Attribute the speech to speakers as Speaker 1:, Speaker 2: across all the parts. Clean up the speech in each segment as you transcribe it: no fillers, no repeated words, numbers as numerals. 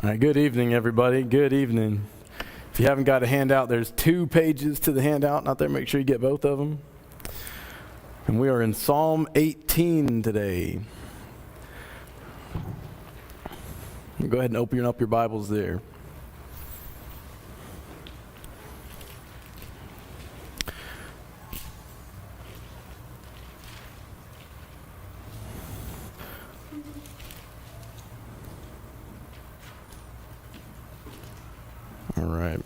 Speaker 1: All right, good evening, everybody. Good evening. If you haven't got a handout, there's 2 pages to the handout. Not there, make sure you get both of them. And we are in Psalm 18 today. Go ahead and open up your Bibles there. All right.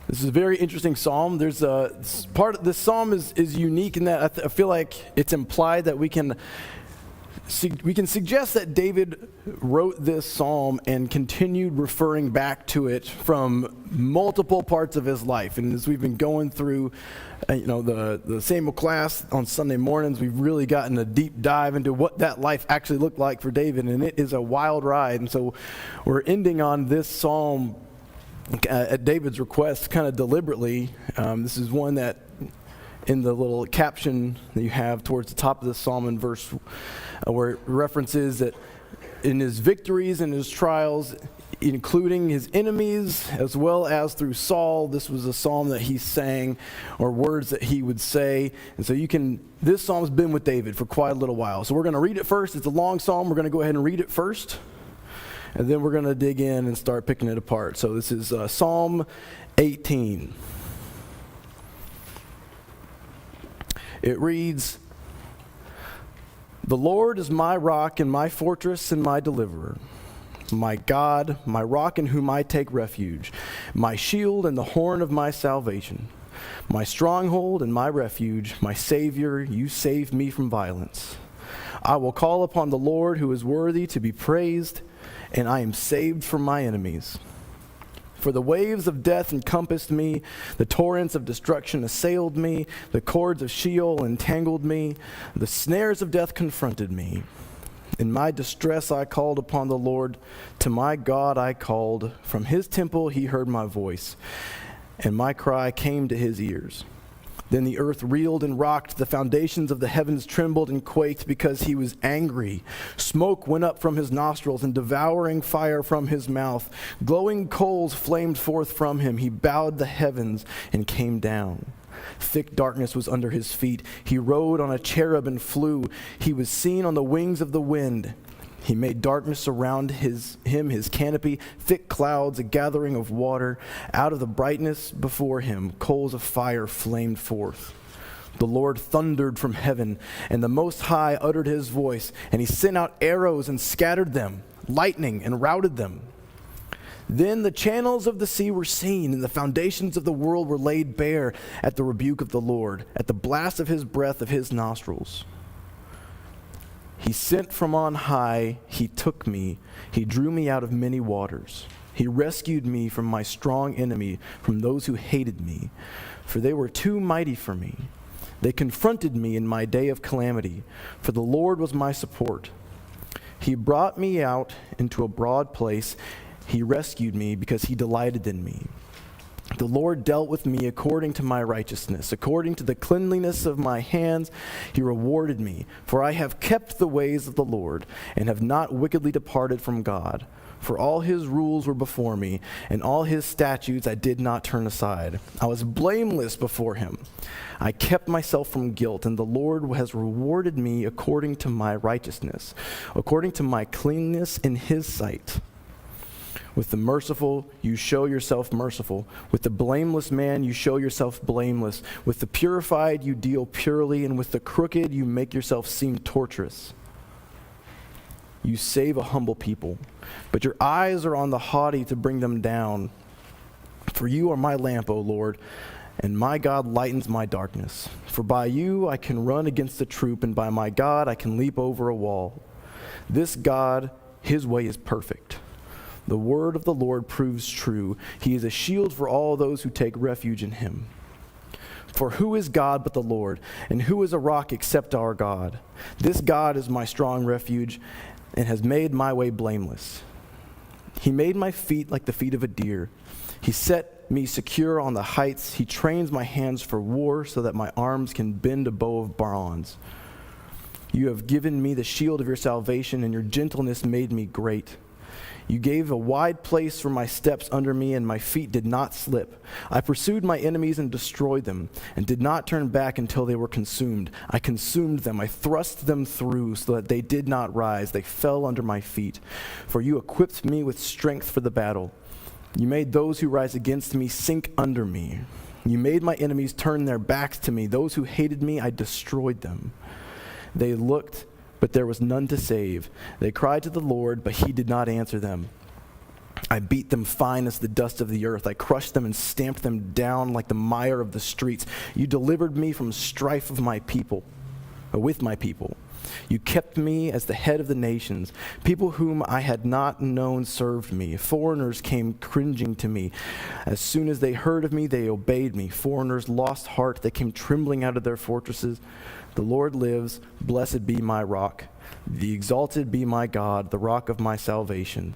Speaker 1: This is a very interesting psalm. There's a part of this psalm is unique in that I feel like it's implied that we can suggest that David wrote this psalm and continued referring back to it from multiple parts of his life. And as we've been going through, the Samuel class on Sunday mornings, we've really gotten a deep dive into what that life actually looked like for David, and it is a wild ride. And so we're ending on this psalm at David's request, kind of deliberately. This is one that in the little caption that you have towards the top of the psalm in verse where it references that in his victories and his trials, including his enemies as well as through Saul, this was a psalm that he sang, or words that he would say. And so this psalm's been with David for quite a little while. So we're going to read it first. It's a long psalm. We're going to go ahead and read it first, and then we're going to dig in and start picking it apart. So this is Psalm 18. It reads, "The Lord is my rock and my fortress and my deliverer, my God, my rock in whom I take refuge, my shield and the horn of my salvation, my stronghold and my refuge, my Savior, you save me from violence. I will call upon the Lord who is worthy to be praised, and I am saved from my enemies. For the waves of death encompassed me, the torrents of destruction assailed me, the cords of Sheol entangled me, the snares of death confronted me. In my distress I called upon the Lord, to my God I called. From his temple he heard my voice, and my cry came to his ears. Then the earth reeled and rocked, the foundations of the heavens trembled and quaked because he was angry. Smoke went up from his nostrils and devouring fire from his mouth. Glowing coals flamed forth from him. He bowed the heavens and came down. Thick darkness was under his feet. He rode on a cherub and flew. He was seen on the wings of the wind. He made darkness surround his canopy, thick clouds, a gathering of water. Out of the brightness before him, coals of fire flamed forth. The Lord thundered from heaven, and the Most High uttered his voice, and he sent out arrows and scattered them, lightning and routed them. Then the channels of the sea were seen, and the foundations of the world were laid bare at the rebuke of the Lord, at the blast of his breath of his nostrils. He sent from on high, he took me, he drew me out of many waters. He rescued me from my strong enemy, from those who hated me, for they were too mighty for me. They confronted me in my day of calamity, for the Lord was my support. He brought me out into a broad place. He rescued me because he delighted in me. The Lord dealt with me according to my righteousness. According to the cleanliness of my hands, he rewarded me. For I have kept the ways of the Lord, and have not wickedly departed from God. For all his rules were before me, and all his statutes I did not turn aside. I was blameless before him. I kept myself from guilt, and the Lord has rewarded me according to my righteousness, according to my cleanness in his sight. With the merciful, you show yourself merciful. With the blameless man, you show yourself blameless. With the purified, you deal purely. And with the crooked, you make yourself seem torturous. You save a humble people, but your eyes are on the haughty to bring them down. For you are my lamp, O Lord, and my God lightens my darkness. For by you I can run against a troop, and by my God I can leap over a wall. This God, his way is perfect. The word of the Lord proves true. He is a shield for all those who take refuge in him. For who is God but the Lord? And who is a rock except our God? This God is my strong refuge and has made my way blameless. He made my feet like the feet of a deer. He set me secure on the heights. He trains my hands for war so that my arms can bend a bow of bronze. You have given me the shield of your salvation, and your gentleness made me great. You gave a wide place for my steps under me, and my feet did not slip. I pursued my enemies and destroyed them, and did not turn back until they were consumed. I consumed them. I thrust them through so that they did not rise. They fell under my feet. For you equipped me with strength for the battle. You made those who rise against me sink under me. You made my enemies turn their backs to me. Those who hated me, I destroyed them. They looked, but there was none to save. They cried to the Lord, but he did not answer them. I beat them fine as the dust of the earth. I crushed them and stamped them down like the mire of the streets. You delivered me from strife with my people. You kept me as the head of the nations. People whom I had not known served me. Foreigners came cringing to me. As soon as they heard of me, they obeyed me. Foreigners lost heart. They came trembling out of their fortresses. The Lord lives. Blessed be my rock. The exalted be my God, the rock of my salvation.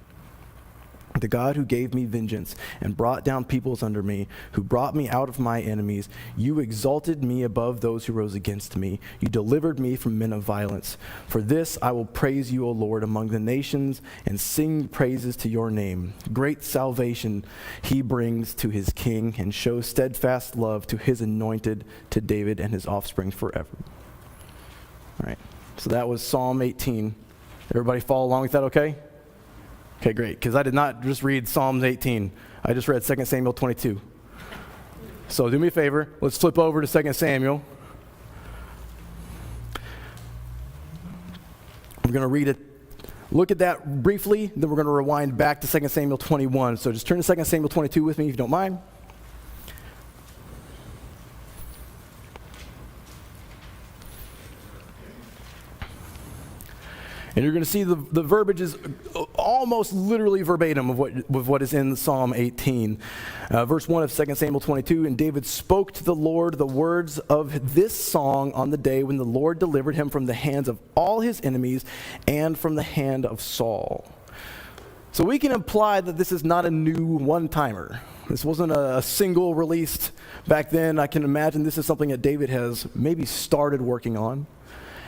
Speaker 1: The God who gave me vengeance and brought down peoples under me, who brought me out of my enemies. You exalted me above those who rose against me. You delivered me from men of violence. For this I will praise you, O Lord, among the nations, and sing praises to your name. Great salvation he brings to his king, and shows steadfast love to his anointed, to David and his offspring forever. All right, so that was Psalm 18. Everybody follow along with that, okay? Okay, great, because I did not just read Psalms 18. I just read 2 Samuel 22. So do me a favor. Let's flip over to 2 Samuel. We're going to read it, look at that briefly, then we're going to rewind back to 2 Samuel 21. So just turn to 2 Samuel 22 with me if you don't mind. And you're going to see the verbiage is almost literally verbatim of what is in Psalm 18. Verse 1 of 2 Samuel 22, and David spoke to the Lord the words of this song on the day when the Lord delivered him from the hands of all his enemies and from the hand of Saul. So we can imply that this is not a new one-timer. This wasn't a single released back then. I can imagine this is something that David has maybe started working on,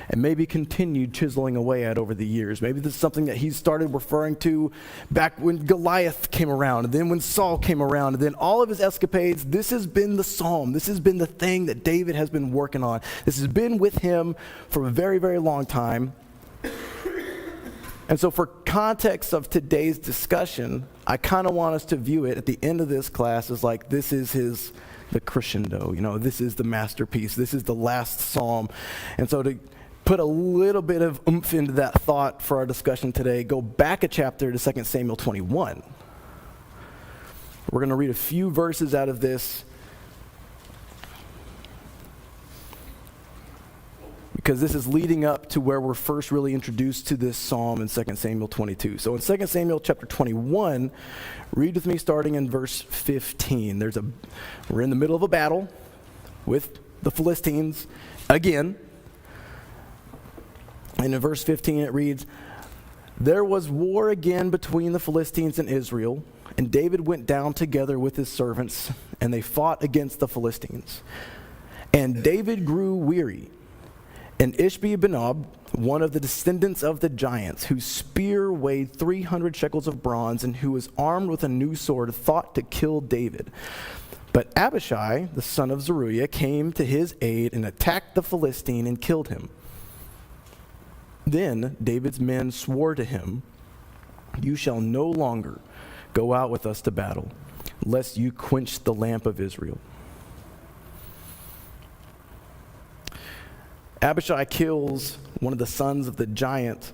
Speaker 1: and maybe continued chiseling away at over the years. Maybe this is something that he started referring to back when Goliath came around, and then when Saul came around, and then all of his escapades. This has been the psalm. This has been the thing that David has been working on. This has been with him for a very, very long time. And so for context of today's discussion, I kind of want us to view it at the end of this class as like this is the crescendo. This is the masterpiece. This is the last psalm. And so to put a little bit of oomph into that thought for our discussion today, go back a chapter to 2 Samuel 21. We're going to read a few verses out of this because this is leading up to where we're first really introduced to this psalm in 2 Samuel 22. So in 2 Samuel chapter 21, read with me starting in verse 15. We're in the middle of a battle with the Philistines again. And in verse 15 it reads, there was war again between the Philistines and Israel, and David went down together with his servants, and they fought against the Philistines. And David grew weary, and Ishbi-Benob, one of the descendants of the giants, whose spear weighed 300 shekels of bronze, and who was armed with a new sword, thought to kill David. But Abishai, the son of Zeruiah, came to his aid and attacked the Philistine and killed him. Then David's men swore to him, you shall no longer go out with us to battle, lest you quench the lamp of Israel. Abishai kills one of the sons of the giant,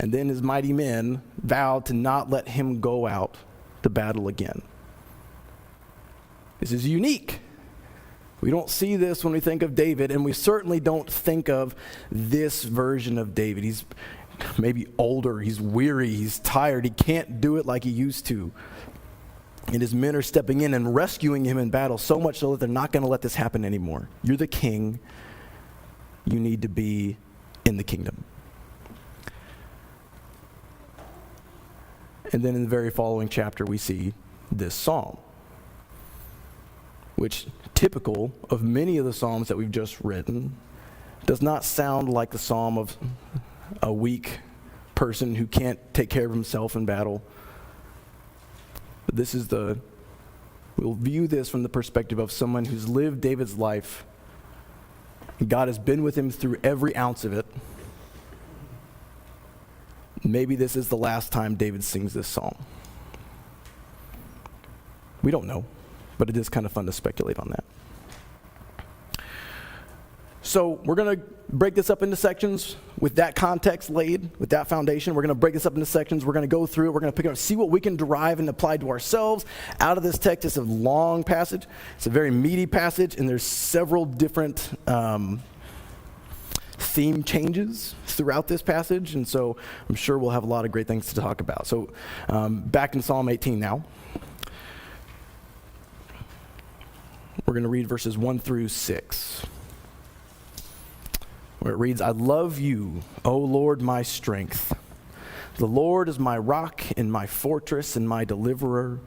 Speaker 1: and then his mighty men vowed to not let him go out to battle again. This is unique. We don't see this when we think of David, and we certainly don't think of this version of David. He's maybe older, he's weary, he's tired, he can't do it like he used to. And his men are stepping in and rescuing him in battle, so much so that they're not going to let this happen anymore. You're the king. You need to be in the kingdom. And then in the very following chapter, we see this psalm, which typical of many of the psalms that we've just written, does not sound like the psalm of a weak person who can't take care of himself in battle. But we'll view this from the perspective of someone who's lived David's life. God has been with him through every ounce of it. Maybe this is the last time David sings this psalm. We don't know, but it is kind of fun to speculate on that. So we're going to break this up into sections with that context laid, with that foundation. We're going to break this up into sections. We're going to go through it. We're going to pick up, see what we can derive and apply to ourselves out of this text. It's a long passage. It's a very meaty passage, and there's several different theme changes throughout this passage, and so I'm sure we'll have a lot of great things to talk about. So back in Psalm 18 now. We're going to read verses 1 through 6. Where it reads, I love you, O Lord, my strength. The Lord is my rock and my fortress and my deliverer,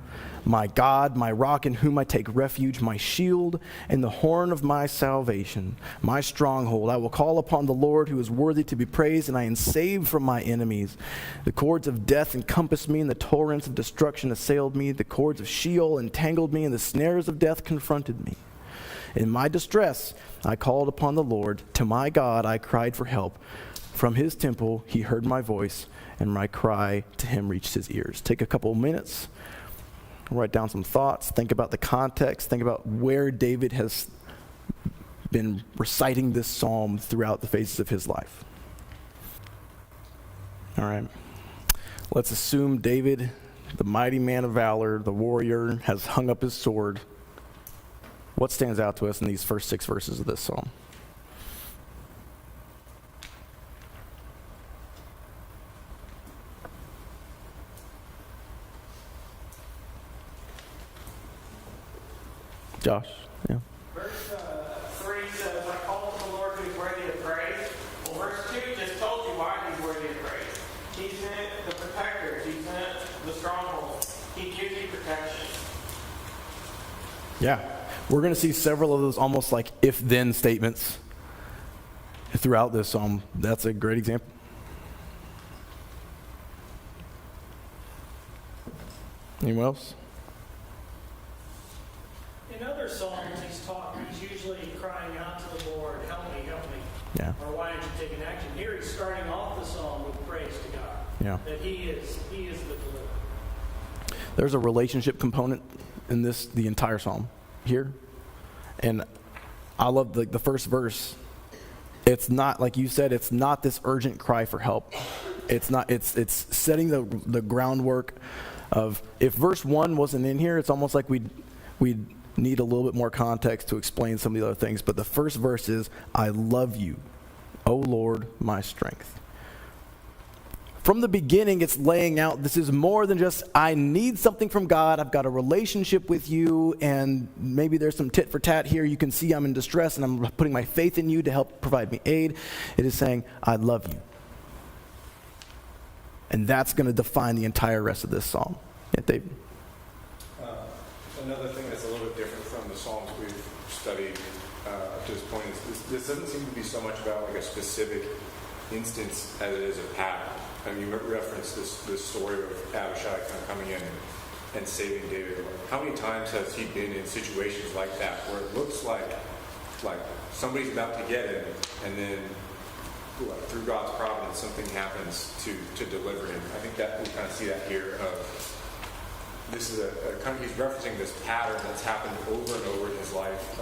Speaker 1: my God, my rock in whom I take refuge, my shield and the horn of my salvation, my stronghold. I will call upon the Lord who is worthy to be praised, and I am saved from my enemies. The cords of death encompassed me, and the torrents of destruction assailed me. The cords of Sheol entangled me, and the snares of death confronted me. In my distress, I called upon the Lord. To my God, I cried for help. From his temple, he heard my voice, and my cry to him reached his ears. Take a couple of minutes, write down some thoughts, think about the context, think about where David has been reciting this psalm throughout the phases of his life. All right. Let's assume David, the mighty man of valor, the warrior, has hung up his sword. What stands out to us in these first 6 verses of this psalm? Josh? Yeah.
Speaker 2: Verse 3 says, I call to the Lord who is worthy of praise. Well, verse 2 just told you why he's worthy of praise. He's in the protector. He's in the stronghold. He gives you protection.
Speaker 1: Yeah. We're going to see several of those almost like if-then statements throughout this psalm. That's a great example. Anyone else?
Speaker 3: In other psalms, he's usually crying out to the Lord, help me, help me.
Speaker 1: Yeah.
Speaker 3: Or why don't you take an action? Here he's starting off the psalm with praise to God.
Speaker 1: Yeah.
Speaker 3: That he is the deliverer.
Speaker 1: There's a relationship component in the entire psalm here. And I love the first verse. It's not, like you said, it's not this urgent cry for help. It's setting the groundwork of, if verse 1 wasn't in here, it's almost like we'd need a little bit more context to explain some of the other things. But the first verse is, I love you, O Lord, my strength. From the beginning, it's laying out, this is more than just, I need something from God, I've got a relationship with you, and maybe there's some tit for tat here. You can see I'm in distress, and I'm putting my faith in you to help provide me aid. It is saying, I love you. And that's going to define the entire rest of this psalm. Yeah, David?
Speaker 4: Another thing that's a little bit different from the psalms we've studied up to this point is this doesn't seem to be so much about like a specific instance as it is a pattern. I mean, you referenced this story of Abishai kind of coming in and saving David. How many times has he been in situations like that where it looks like somebody's about to get him, and then through God's providence something happens to deliver him? I think that we kind of see that here. This is a kind of, he's referencing this pattern that's happened over and over in his life.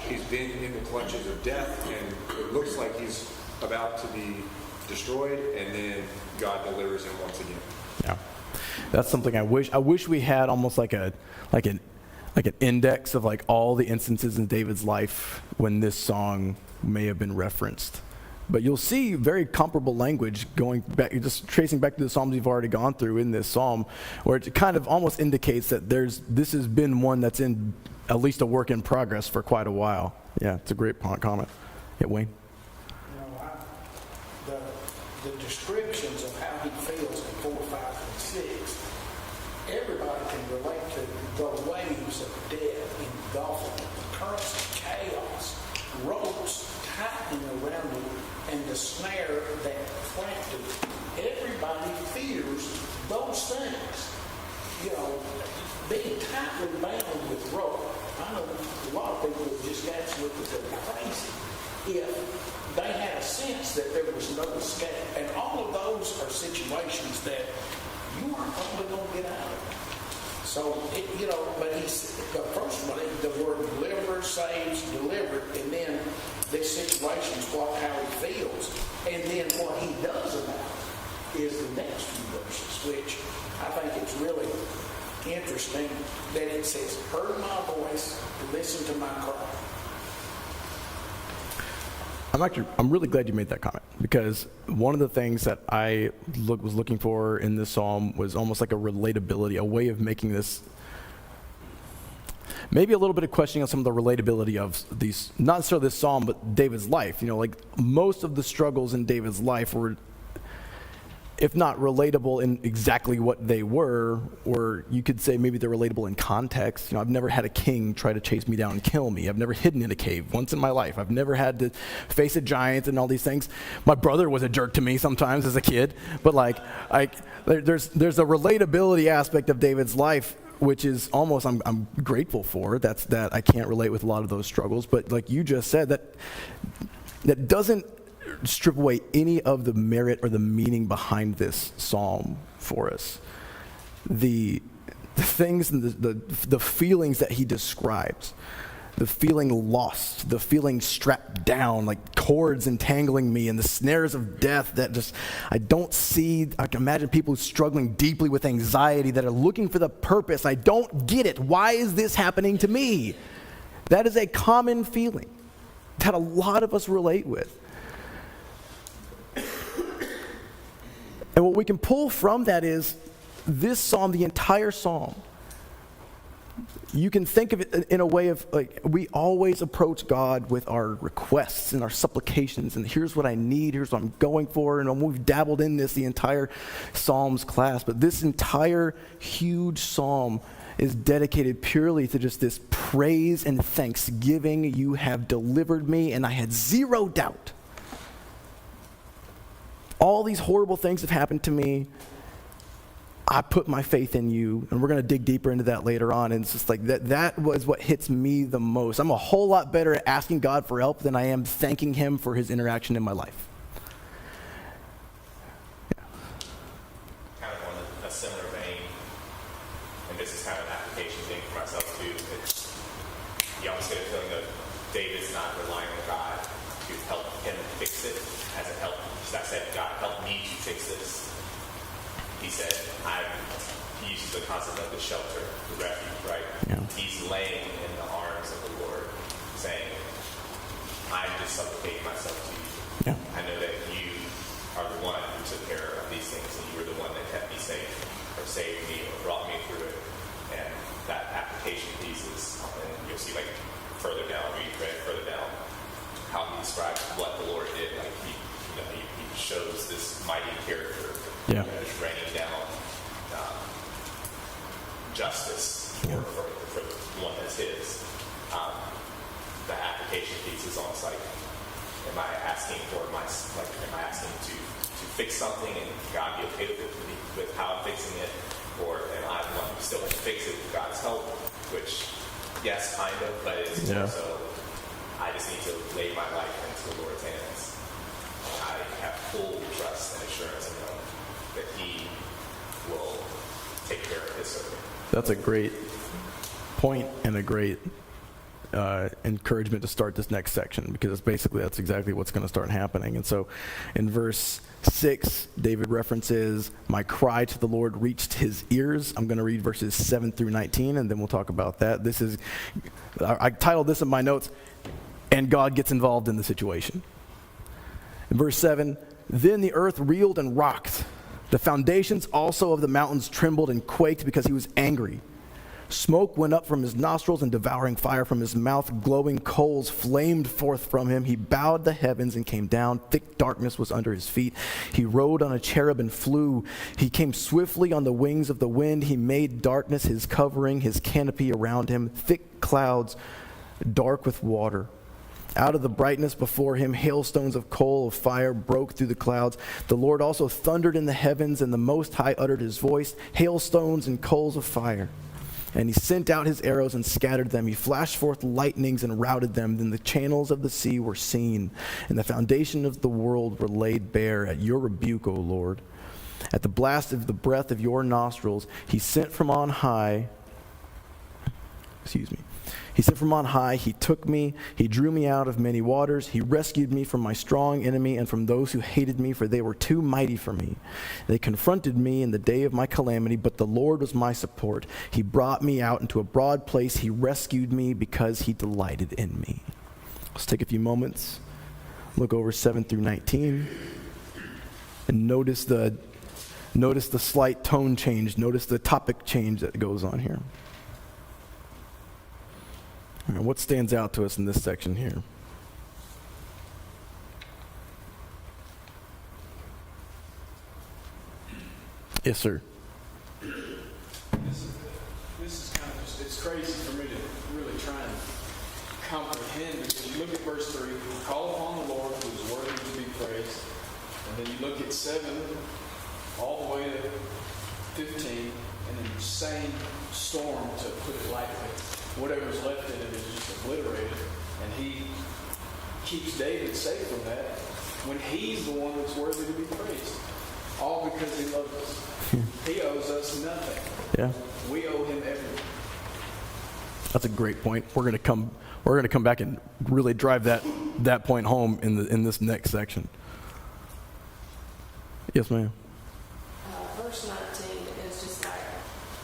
Speaker 4: He's been in the clutches of death, and it looks like he's about to be destroyed, and then God delivers him once again.
Speaker 1: Yeah, that's something I wish we had, almost like an index of like all the instances in David's life when this song may have been referenced. But you'll see very comparable language going back, just tracing back to the Psalms you've already gone through in this psalm, where it kind of almost indicates that this has been one that's in at least a work in progress for quite a while. Yeah, it's a great comment. Yeah, Wayne?
Speaker 5: The descriptions of how he feels in 4, 5, and 6, everybody can relate to the waves of death engulfing him, the currents of chaos, ropes tightening around it and the snare that clamped it. Everybody fears those things. You know, being tightly bound with rope. I know a lot of people would just absolutely go crazy if they had a sense that there was no escape. And all of those are situations that you aren't probably going to get out of. So, but the first one, the word deliver, saves, delivered, and then this situation is how he feels. And then what he does about it is the next few verses, which I think it's really interesting that it says, heard my voice, listen to my cry.
Speaker 1: I'm really glad you made that comment, because one of the things that I was looking for in this psalm was almost like a relatability, a way of making this, maybe a little bit of questioning on some of the relatability of these, not necessarily this psalm, but David's life. Like most of the struggles in David's life were, if not relatable in exactly what they were, or you could say maybe they're relatable in context. I've never had a king try to chase me down and kill me. I've never hidden in a cave once in my life. I've never had to face a giant and all these things. My brother was a jerk to me sometimes as a kid, but there's a relatability aspect of David's life, which is almost I'm grateful for. That I can't relate with a lot of those struggles, but like you just said, that doesn't strip away any of the merit or the meaning behind this psalm for us. The things and the feelings that he describes, the feeling lost, the feeling strapped down, like cords entangling me, and the snares of death that just, I can imagine people struggling deeply with anxiety that are looking for the purpose. I don't get it. Why is this happening to me? That is a common feeling that a lot of us relate with. And what we can pull from that is this psalm, the entire psalm. You can think of it in a way of like we always approach God with our requests and our supplications, and here's what I need, here's what I'm going for, and we've dabbled in this the entire Psalms class, but this entire huge psalm is dedicated purely to just this praise and thanksgiving. You have delivered me, and I had zero doubt. All these horrible things have happened to me. I put my faith in you, and we're going to dig deeper into that later on. And it's just like that was what hits me the most. I'm a whole lot better at asking God for help than I am thanking him for his interaction in my life. Yeah.
Speaker 6: Kind of on a similar vein, and this is kind of an application thing for myself too. You almost get a feeling that David's not relying on God to help him fix it as a help. I said, God, help me to fix this. He said, he uses the concept of the shelter, the refuge, right? Yeah. He's laying in the arms of the Lord, saying, I'm just supplicating myself to you. Yeah. I know that you are the one who took care of these things, and you were the one that kept me safe, or saved me, or brought me through it. And that application piece is, and you'll see further down, how he describes what the Lord did. He shows this mighty character, just raining down justice for the one that's his. The application piece is almost like, am I asking to fix something and God be okay with how I'm fixing it, or am I the one who still can fix it with God's help? Which, yes, kind of, but it's also I just need to lay my life into the Lord's hands. I have full trust and assurance in him that he will take care of his servant.
Speaker 1: That's a great point and a great encouragement to start this next section, because that's exactly what's going to start happening. And so in verse 6, David references, my cry to the Lord reached his ears. I'm going to read verses 7 through 19, and then we'll talk about that. I titled this in my notes, and God gets involved in the situation. In verse 7, then the earth reeled and rocked. The foundations also of the mountains trembled and quaked because he was angry. Smoke went up from his nostrils and devouring fire from his mouth. Glowing coals flamed forth from him. He bowed the heavens and came down. Thick darkness was under his feet. He rode on a cherub and flew. He came swiftly on the wings of the wind. He made darkness his covering, his canopy around him. Thick clouds, dark with water. Out of the brightness before him, hailstones of coal of fire broke through the clouds. The Lord also thundered in the heavens, and the Most High uttered his voice, hailstones and coals of fire. And he sent out his arrows and scattered them. He flashed forth lightnings and routed them. Then the channels of the sea were seen, and the foundation of the world were laid bare at your rebuke, O Lord. At the blast of the breath of your nostrils, he sent from on high. He sent from on high, he took me, he drew me out of many waters, he rescued me from my strong enemy and from those who hated me, for they were too mighty for me. They confronted me in the day of my calamity, but the Lord was my support. He brought me out into a broad place, he rescued me because he delighted in me. Let's take a few moments, look over 7 through 19, and notice the slight tone change, notice the topic change that goes on here. What stands out to us in this section here? Yes, sir.
Speaker 7: This is kind of just, it's crazy for me to really try and comprehend, because you look at verse 3, call upon the Lord who is worthy to be praised. And then you look at 7 all the way to 15, and then the same storm, to put it lightly. Whatever's left in it is just obliterated. And he keeps David safe from that when he's the one that's worthy to be praised. All because he loves us. He owes us nothing.
Speaker 1: Yeah.
Speaker 7: We owe him everything.
Speaker 1: That's a great point. We're going to come back and really drive that point home in this next section. Yes, ma'am.
Speaker 8: Verse 19 is just like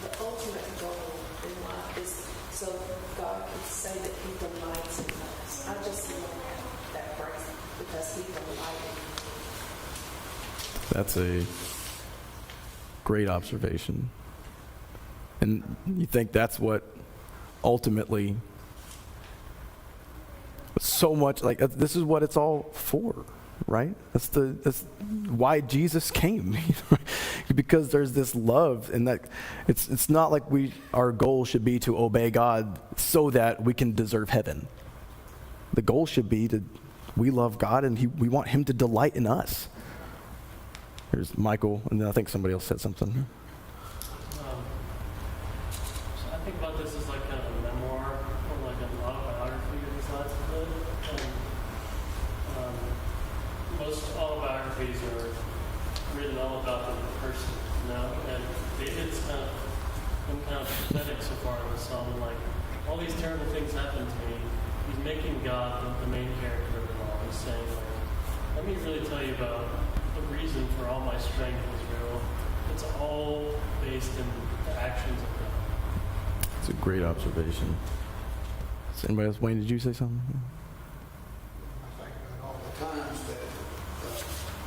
Speaker 8: the ultimate goal in life is so God can say that he delights in us. I just love that phrase, because he delighted.
Speaker 1: That's a great observation. And you think that's what ultimately, so much, like, this is what it's all for, right? That's why Jesus came. Because there's this love, and that it's not like our goal should be to obey God so that we can deserve heaven. The goal should be we love God, and we want him to delight in us. Here's Michael, and then I think somebody else said something.
Speaker 3: So I think about this as like kind of a memoir or like an autobiography of his life a bit. And most autobiographies are written all about the person, you know. And David's kind of pathetic so far in the psalm. Like, all these terrible things happen to me. He's making God the main character of it all. He's saying, like, let me really tell you about the reason for all my strength, Israel. It's all based in the actions of God.
Speaker 1: It's a great observation. Does anybody else? Wayne, did you say something?
Speaker 5: I think about all the times that the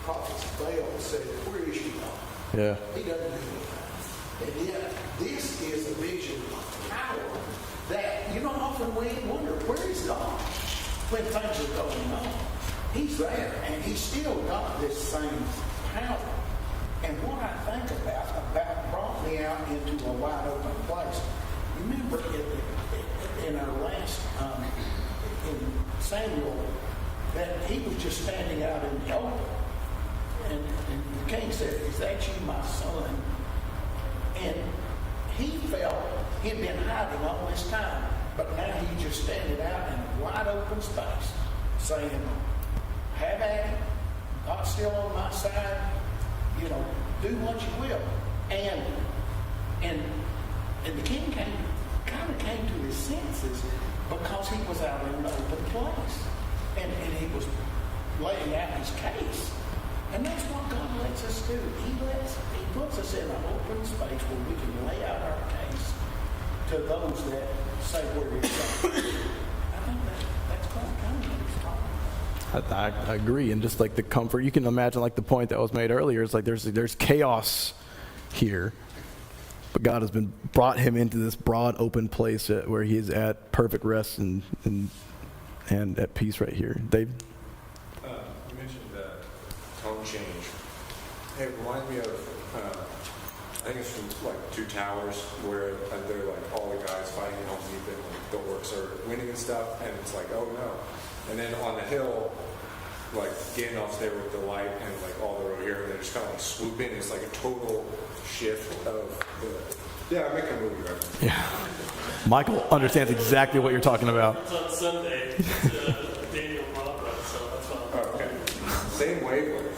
Speaker 5: prophets of Baal said, where is she God?
Speaker 1: Yeah.
Speaker 5: He doesn't do anything. And yet, this is a vision of power that, often we wonder, where is God when things are going on? He's there, and he's still got this same power. And what I think about brought me out into a wide open place. Remember in our last, in Samuel, that he was just standing out in the open. And the king said, is that you, my son? And he felt he'd been hiding all this time, but now he's just standing out in a wide open space, saying, have at it. God's still on my side. Do what you will. And the king kind of came to his senses because he was out in an open place. And he was laying out his case. And that's what God lets us do. He puts us in an open space where we can lay out our case to those that say where he's going. I think that's kind of what he's talking about.
Speaker 1: I agree, and just like the comfort, you can imagine, like the point that was made earlier, it's like there's chaos here, but God has brought him into this broad open place where he is at perfect rest and at peace right here. Dave?
Speaker 4: You mentioned tone change. It reminds me of, I think it's from like Two Towers, where they're like all the guys fighting underneath it, and the orcs are winning and stuff, and it's like, oh no, And then on the hill, like Gandalf's there with the light and like all the road here, and they're just kind of like swooping. It's like a total shift of the. Yeah, I'm making a movie reference.
Speaker 1: Yeah. Michael understands exactly what you're talking about.
Speaker 3: It's on Sunday. It's Daniel Crawford, so that's fine.
Speaker 4: Oh, okay. Same wavelength.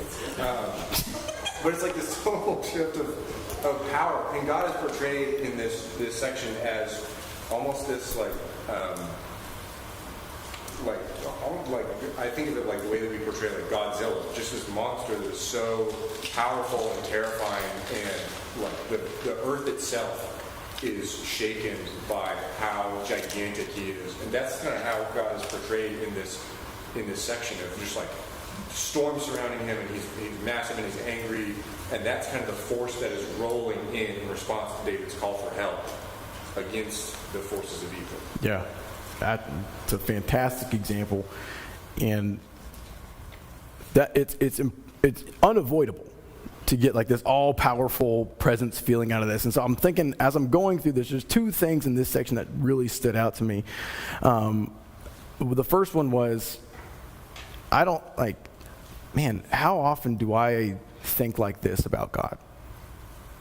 Speaker 4: But it's like this total shift of power. And God is portrayed in this section as almost this like I think of it like the way that we portray like Godzilla, just this monster that is so powerful and terrifying, and like the earth itself is shaken by how gigantic he is. And that's kind of how God is portrayed in this section of just like storm surrounding him, and he's massive and he's angry, and that's kind of the force that is rolling in response to David's call for help against the forces of evil.
Speaker 1: Yeah, that's a fantastic example, and that it's unavoidable to get like this all-powerful presence feeling out of this. And so I'm thinking, as I'm going through this, there's two things in this section that really stood out to me. The first one was, how often do I think like this about God?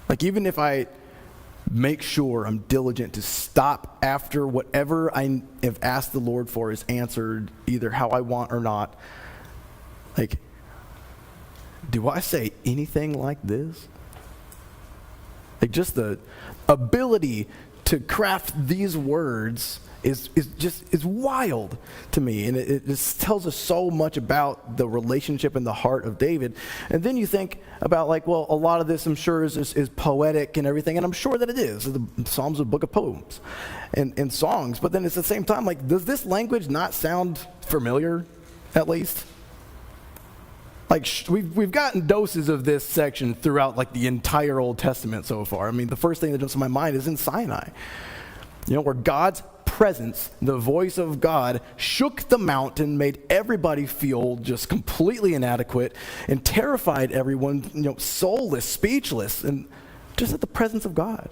Speaker 1: Like, even if I make sure I'm diligent to stop after whatever I have asked the Lord for is answered, either how I want or not, like, do I say anything like this? Like, just the ability to craft these words is wild to me, and it just tells us so much about the relationship and the heart of David. And then you think about, like, well, a lot of this I'm sure is poetic and everything, and I'm sure that it is. The Psalms are a book of poems and songs, but then it's at the same time, like, does this language not sound familiar, at least? Like, we've gotten doses of this section throughout, like, the entire Old Testament so far. I mean, the first thing that jumps to my mind is in Sinai, where God's presence, the voice of God, shook the mountain, made everybody feel just completely inadequate, and terrified everyone, soulless, speechless, and just at the presence of God.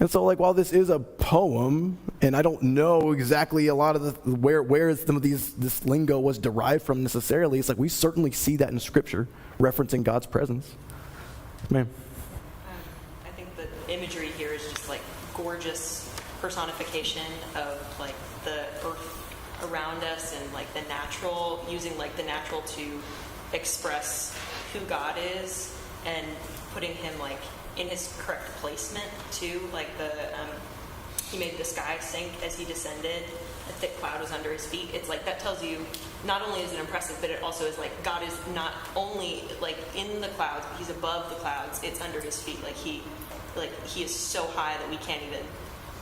Speaker 1: And so, like, while this is a poem, and I don't know exactly a lot of where some of this lingo was derived from necessarily, it's like we certainly see that in Scripture, referencing God's presence. Man.
Speaker 9: I think the imagery here is just like gorgeous personification of like the earth around us, and like the natural, using like the natural to express who God is, and putting him like in his correct placement too. Like he made the sky sink as he descended. A thick cloud was under his feet. It's like that tells you not only is it impressive, but it also is like God is not only like in the clouds, but he's above the clouds. It's under his feet. Like he is so high that we can't even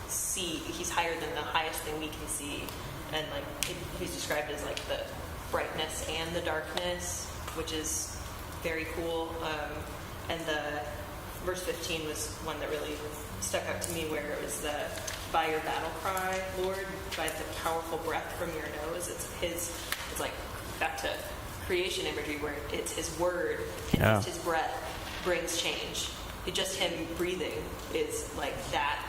Speaker 9: see. He's higher than the highest thing we can see. And like he's described as like the brightness and the darkness, which is very cool. And the verse 15 was one that really stuck out to me, where it was by your battle cry, Lord, by the powerful breath from your nose. It's like back to creation imagery, where it's his word and just his breath brings change. Just him breathing is like that.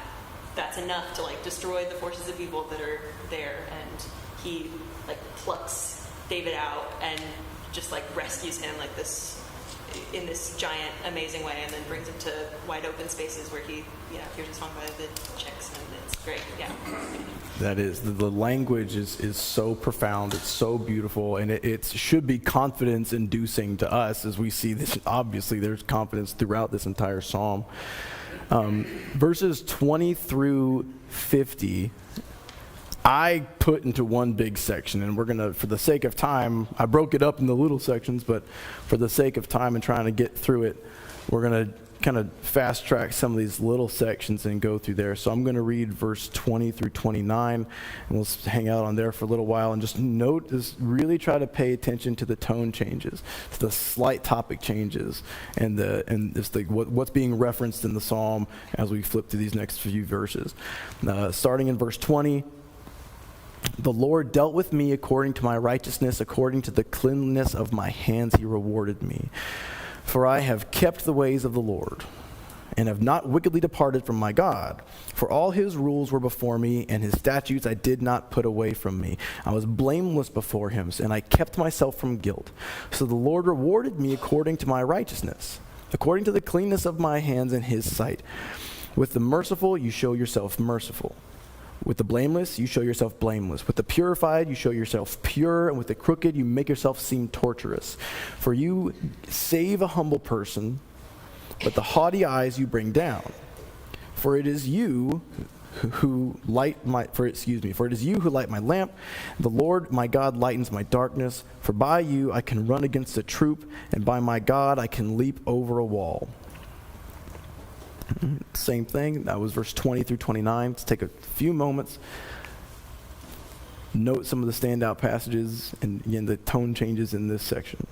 Speaker 9: That's enough to like destroy the forces of evil that are there. And he like plucks David out and just like rescues him like this, in this giant, amazing way, and then brings him to wide open spaces where he, hears a song by the Chicks, and it's great. Yeah.
Speaker 1: That is, the language is so profound, it's so beautiful, and it should be confidence-inducing to us as we see this. Obviously, there's confidence throughout this entire psalm. Verses 20 through 50, I put into one big section, and we're going to, for the sake of time, I broke it up into little sections, but for the sake of time and trying to get through it, we're going to kind of fast track some of these little sections and go through there. So I'm going to read verse 20 through 29, and we'll hang out on there for a little while and just really try to pay attention to the tone changes, to the slight topic changes, and what's being referenced in the psalm as we flip through these next few verses. Starting in verse 20, the Lord dealt with me according to my righteousness, according to the cleanliness of my hands he rewarded me. For I have kept the ways of the Lord and have not wickedly departed from my God. For all his rules were before me, and his statutes I did not put away from me. I was blameless before him, and I kept myself from guilt. So the Lord rewarded me according to my righteousness, according to the cleanness of my hands in his sight. With the merciful you show yourself merciful. With the blameless, you show yourself blameless. With the purified, you show yourself pure. And with the crooked, you make yourself seem torturous. For you save a humble person, but the haughty eyes you bring down. For it is you who light my lamp. The Lord my God lightens my darkness. For by you I can run against a troop, and by my God I can leap over a wall. Same thing. That was verse 20 through 29. Let's take a few moments, note some of the standout passages, and again, the tone changes in this section.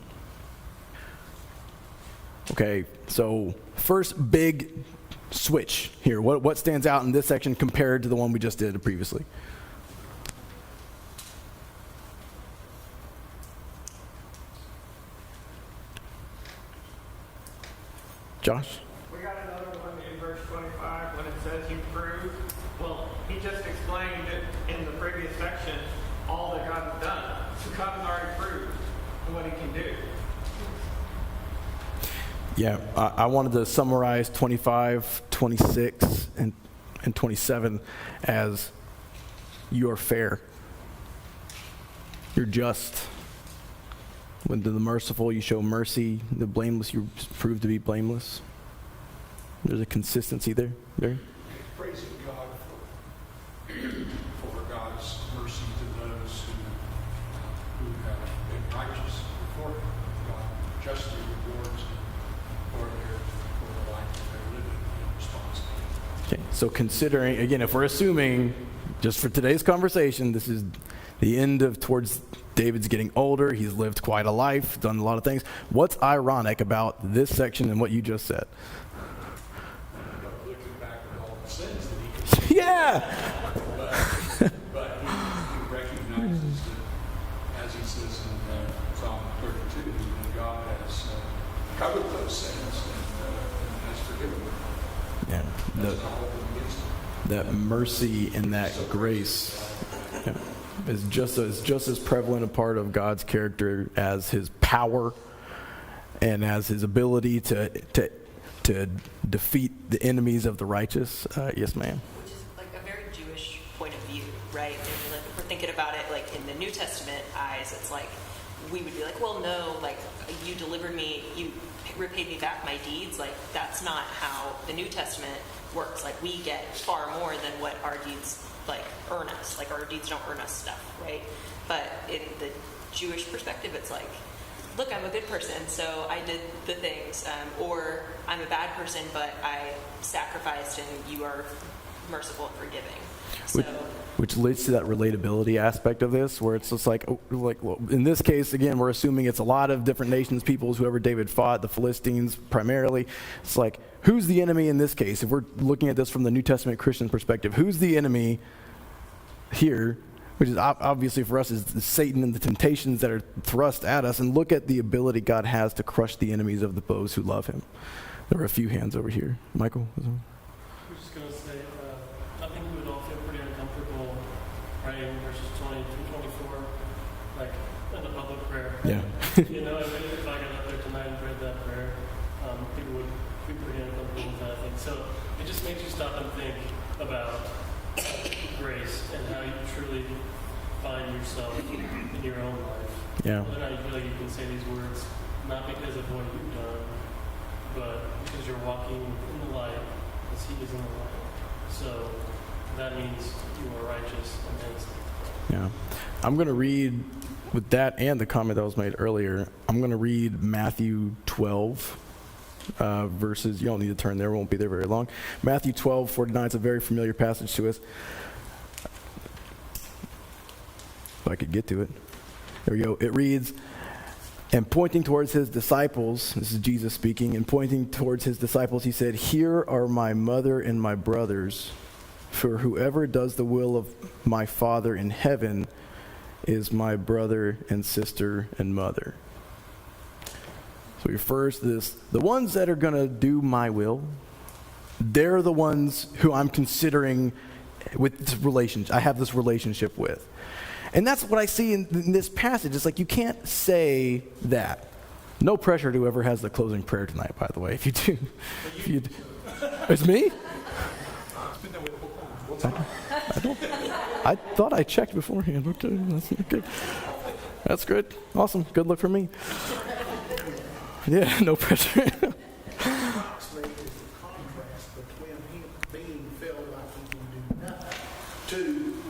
Speaker 1: Okay, so first big switch here. What stands out in this section compared to the one we just did previously? Josh?
Speaker 2: We got another one in verse 25 when it says you prove. Well, he just explained it in the previous section, all that God has done. So God has already proved what he can do.
Speaker 1: Yeah, I wanted to summarize 25, 26, and 27 as you're fair. You're just. When to the merciful you show mercy, the blameless you prove to be blameless. There's a consistency there.
Speaker 5: Praising God for God's mercy to those who have been righteous before Him. God justly rewards them for the life that they're living in response to Him.
Speaker 1: Okay, so considering, again, if we're assuming, just for today's conversation, this is the end of towards David's getting older, he's lived quite a life, done a lot of things. What's ironic about this section and what you just said?
Speaker 5: Looking back at all the sins that he
Speaker 1: Yeah!
Speaker 5: but he recognizes that, as he says in Psalm 32, that God has covered those sins and has forgiven them.
Speaker 1: Yeah.
Speaker 5: That's not holding against him.
Speaker 1: That mercy and that grace is just as prevalent a part of God's character as his power and as his ability to defeat the enemies of the righteous. Yes, ma'am.
Speaker 9: Which is like a very Jewish point of view, right? And like, if we're thinking about it like in the New Testament eyes, it's like we would be like, well, no, like you delivered me, you repaid me back my deeds. Like that's not how the New Testament works. Like we get far more than what our deeds like earn us. Like our deeds don't earn us stuff, right? But in the Jewish perspective, it's like, look, I'm a good person, so I did the things, or I'm a bad person, but I sacrificed, and you are merciful and forgiving. So,
Speaker 1: which leads to that relatability aspect of this, where it's just like well, in this case, again, we're assuming it's a lot of different nations, peoples, whoever David fought, the Philistines primarily. It's like, who's the enemy in this case? If we're looking at this from the New Testament Christian perspective, who's the enemy here? Which is obviously for us is Satan and the temptations that are thrust at us. And look at the ability God has to crush the enemies of those who love him. There were a few hands over here. Michael?
Speaker 3: I was just going to say, I think we would all feel pretty uncomfortable praying verses 20 through 24, like in the public prayer.
Speaker 1: Yeah.
Speaker 3: You know, if I got up there tonight and prayed that prayer, people would be pretty uncomfortable with that, I think. So it just makes you stop and think about grace and how you truly find yourself in your own life.
Speaker 1: Yeah.
Speaker 3: Whether or not you feel like you can say these words, not because of what you've done, but because you're walking in the light as he is in the light. So that means you are righteous and innocent.
Speaker 1: Yeah. I'm going to read, with that and the comment that was made earlier, I'm going to read Matthew 12. Verses, you don't need to turn there, we won't be there very long. Matthew 12:49, it's a very familiar passage to us. If I could get to it. There we go. It reads, and pointing towards his disciples, this is Jesus speaking, and pointing towards his disciples, he said, here are my mother and my brothers, for whoever does the will of my Father in heaven is my brother and sister and mother. So he refers to this, the ones that are going to do my will, they're the ones who I'm considering with this relationship. I have this relationship with. And that's what I see in this passage. It's like you can't say that. No pressure to whoever has the closing prayer tonight, by the way. If you do. It's me? I thought I checked beforehand. Okay, that's good. That's good. Awesome. Good look for me. Yeah, no pressure.
Speaker 5: Is the contrast between him being felt like he can do nothing to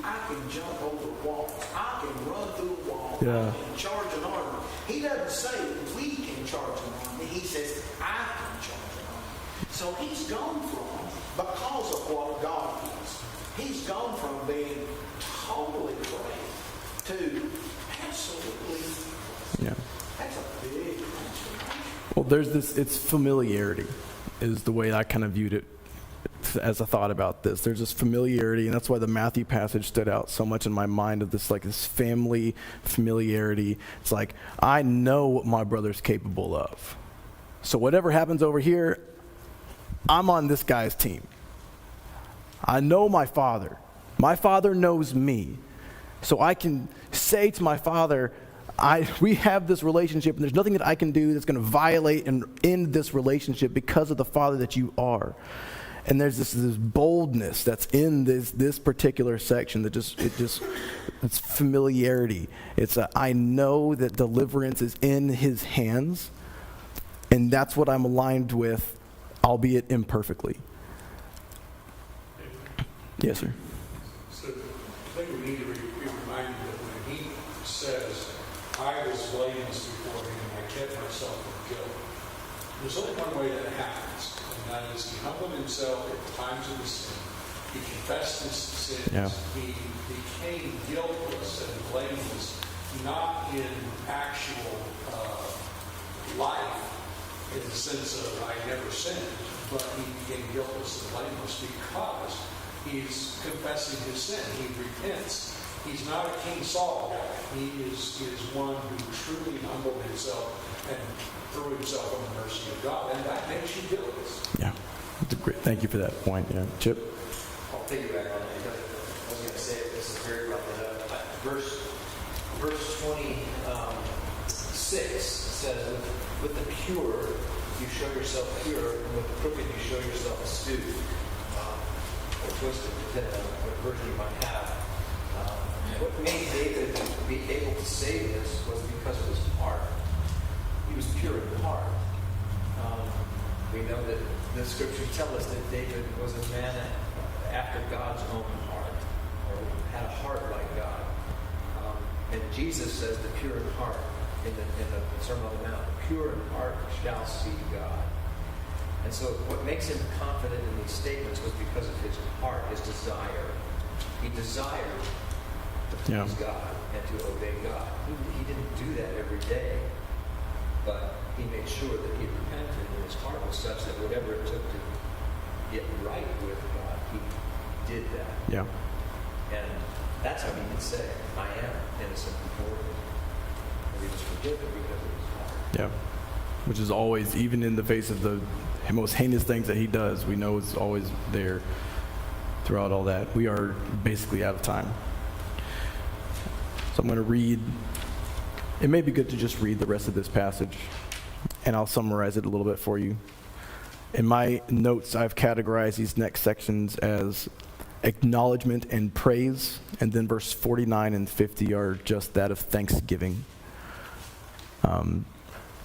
Speaker 5: I can jump over walls, I can run through a wall,
Speaker 1: Yeah.
Speaker 5: I can charge an army. He doesn't say we can charge an army. He says I can charge an army. So he's gone from, because of what God is, he's gone from being totally great to absolutely.
Speaker 1: Yeah.
Speaker 5: That's a big transformation.
Speaker 1: Well, there's this, it's familiarity is the way I kind of viewed it as I thought about this. There's this familiarity, and that's why the Matthew passage stood out so much in my mind of this, like this family familiarity. It's like, I know what my brother's capable of. So whatever happens over here, I'm on this guy's team. I know my father. My father knows me. So I can say to my father, we have this relationship, and there's nothing that I can do that's going to violate and end this relationship because of the father that you are. And there's this boldness that's in this particular section that it's familiarity. It's I know that deliverance is in his hands, and that's what I'm aligned with, albeit imperfectly. Yes, sir.
Speaker 10: So I think we need to be reminded that when he says, I was blameless before him, and I kept myself from guilt, there's only one way that happens, and that is he humbled himself at the times of his sin. He confessed his sins.
Speaker 1: Yeah.
Speaker 10: He became guiltless and blameless, not in actual life, in the sense of I never sinned, but he became guiltless and blameless because he's confessing his sin. He repents. He's not a King Saul guy. He is one who truly humbled himself and threw himself on the mercy of God. And that makes you guiltless.
Speaker 1: Yeah. That's a great, thank you for that point. Yeah. Chip?
Speaker 11: I'll piggyback on that. I was going to say it. This is very brought that up. Verse 26 says, with the pure, you show yourself pure, and with the crooked, you show yourself astute. Or twisted, depending on what version you might have. What made David be able to say this was because of his heart. He was pure in heart. We know that the scriptures tell us that David was a man after God's own heart, or had a heart like God. And Jesus says the pure in heart in the Sermon on the Mount, pure in heart shall see God. And so what makes him confident in these statements was because of his heart, his desire. He desired to please God and to obey God. He didn't do that every day, but he made sure that he repented, and his heart was such that whatever it took to get right with God, he did that.
Speaker 1: Yeah.
Speaker 11: And that's how he could say, I am innocent before him. And he was forgiven because of his heart.
Speaker 1: Yeah. Which is always, even in the face of the most heinous things that he does, we know it's always there throughout all that. We are basically out of time. So I'm going to read. It may be good to just read the rest of this passage, and I'll summarize it a little bit for you. In my notes, I've categorized these next sections as acknowledgement and praise, and then verse 49 and 50 are just that of thanksgiving.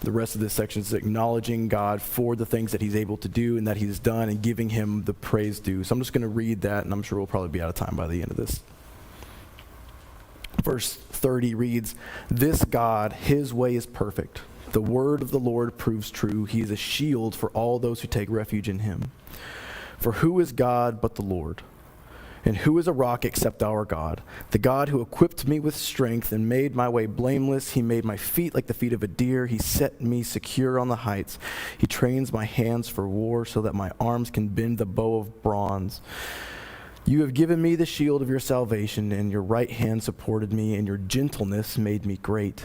Speaker 1: The rest of this section is acknowledging God for the things that he's able to do and that he's done and giving him the praise due. So I'm just going to read that, and I'm sure we'll probably be out of time by the end of this. Verse 30 reads, "This God, his way is perfect. The word of the Lord proves true. He is a shield for all those who take refuge in him. For who is God but the Lord? And who is a rock except our God? The God who equipped me with strength and made my way blameless. He made my feet like the feet of a deer. He set me secure on the heights. He trains my hands for war so that my arms can bend the bow of bronze. You have given me the shield of your salvation, and your right hand supported me, and your gentleness made me great.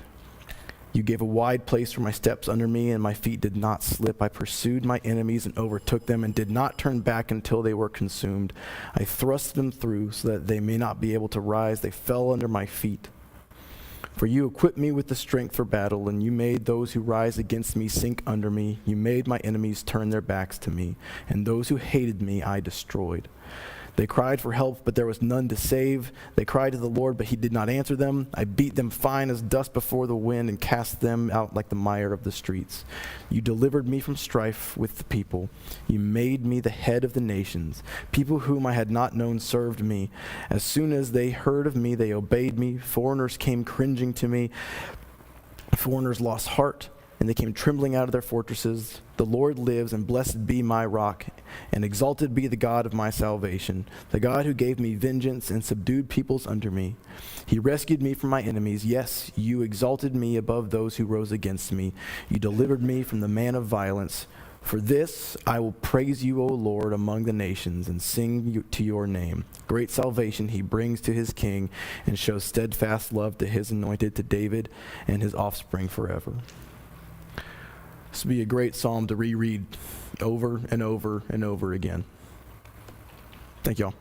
Speaker 1: You gave a wide place for my steps under me, and my feet did not slip. I pursued my enemies and overtook them and did not turn back until they were consumed. I thrust them through so that they may not be able to rise. They fell under my feet. For you equipped me with the strength for battle, and you made those who rise against me sink under me. You made my enemies turn their backs to me, and those who hated me I destroyed. They cried for help, but there was none to save. They cried to the Lord, but he did not answer them. I beat them fine as dust before the wind and cast them out like the mire of the streets. You delivered me from strife with the people. You made me the head of the nations. People whom I had not known served me. As soon as they heard of me, they obeyed me. Foreigners came cringing to me. Foreigners lost heart, and they came trembling out of their fortresses. The Lord lives, and blessed be my rock, and exalted be the God of my salvation, the God who gave me vengeance and subdued peoples under me. He rescued me from my enemies. Yes, you exalted me above those who rose against me. You delivered me from the man of violence. For this I will praise you, O Lord, among the nations, and sing to your name. Great salvation he brings to his king, and shows steadfast love to his anointed, to David and his offspring forever. This would be a great psalm to reread over and over and over again. Thank y'all.